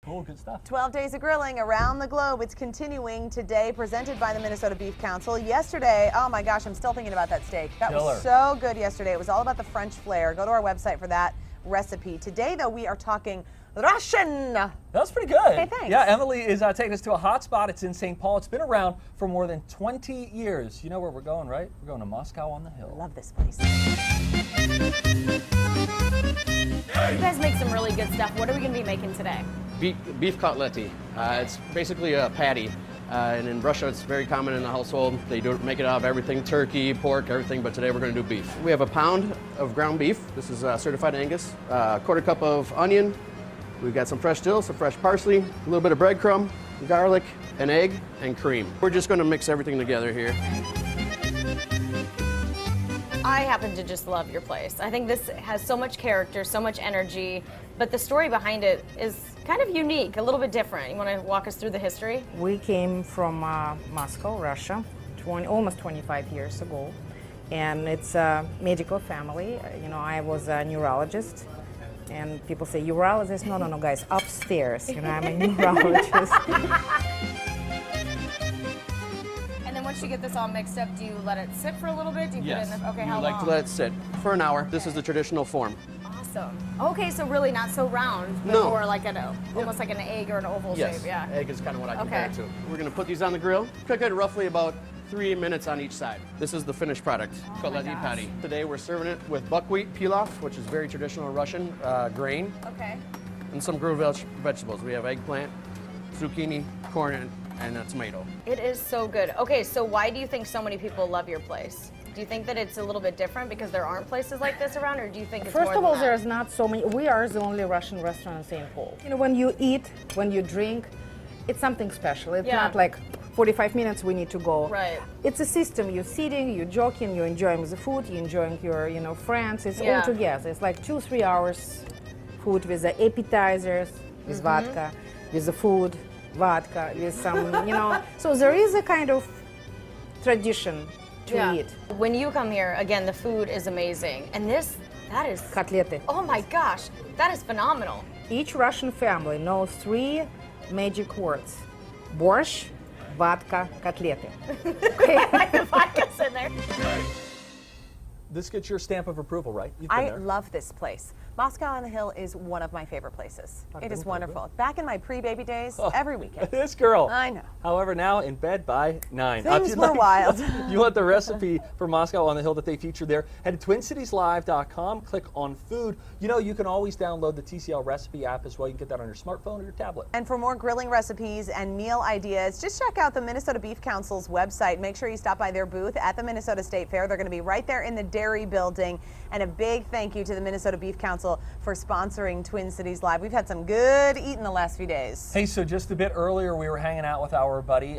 Cool, good stuff. 12 days of grilling around the globe. It's continuing today, presented by the Minnesota Beef Council. Yesterday, oh my gosh, I'm still thinking about that steak. That was so good yesterday. It was all about the French flair. Go to our website for that recipe. Today, though, we are talking Russian. That was pretty good. Hey, thanks. Yeah, Emily is taking us to a hot spot. It's in St. Paul. It's been around for more than 20 years. You know where we're going, right? We're going to Moscow on the Hill. I love this place. You guys make some really good stuff. What are we going to be making today? Beef Kotlety. It's basically a patty. And in Russia, it's very common in the household. They make it out of everything, turkey, pork, everything, but today we're going to do beef. We have a pound of ground beef. This is certified Angus. Quarter cup of onion. We've got some fresh dill, some fresh parsley, a little bit of breadcrumb, garlic, an egg, and cream. We're just going to mix everything together here. I happen to just love your place. I think this has so much character, so much energy, but the story behind it is kind of unique, a little bit different. You want to walk us through the history? We came from Moscow, Russia, almost 25 years ago, and it's a medical family. You know, I was a neurologist, and people say, urologist? No, guys, upstairs. You know, I'm a neurologist. And then once you get this all mixed up, do you let it sit for a little bit? Do you put it in the, okay, how long? We like to let it sit for an hour. This is the traditional form. Awesome. Okay, so really not so round, but No. more like almost like an egg or an oval shape, yeah. Egg is kind of what I compare it to. We're going to put these on the grill, cook it roughly about 3 minutes on each side. This is the finished product, Kotlety patty. Today we're serving it with buckwheat pilaf, which is very traditional Russian grain, Okay. and some grilled vegetables. We have eggplant, zucchini, corn, and a tomato. It is so good. Okay, so why do you think so many people love your place? Do you think that it's a little bit different because there aren't places like this around, or do you think it's First more of all, than that? there's not so many. We are the only Russian restaurant in St. Paul. You know, when you eat, when you drink, it's something special. It's not like 45 minutes we need to go. Right. It's a system. You're sitting, you're joking, you're enjoying the food, you're enjoying your, friends. It's all together. It's like 2-3 hours food with the appetizers, with vodka, with the food, vodka, with some, So there is a kind of tradition to eat. When you come here, again, the food is amazing. And that is... Kotlety. Oh my gosh, that is phenomenal. Each Russian family knows 3 magic words: borscht, vodka, kotlety. The vodka's in there. This gets your stamp of approval, right? You've been I there. love this place. Moscow on the Hill is one of my favorite places. It is wonderful. Back in my pre-baby days, every weekend. This girl. I know. However, now in bed by 9. Things were wild. You want the recipe for Moscow on the Hill that they feature there? Head to TwinCitiesLive.com, click on food. You can always download the TCL recipe app as well. You can get that on your smartphone or your tablet. And for more grilling recipes and meal ideas, just check out the Minnesota Beef Council's website. Make sure you stop by their booth at the Minnesota State Fair. They're going to be right there in the dairy building. And a big thank you to the Minnesota Beef Council for sponsoring Twin Cities Live. We've had some good eating the last few days. Hey, so just a bit earlier, we were hanging out with our buddy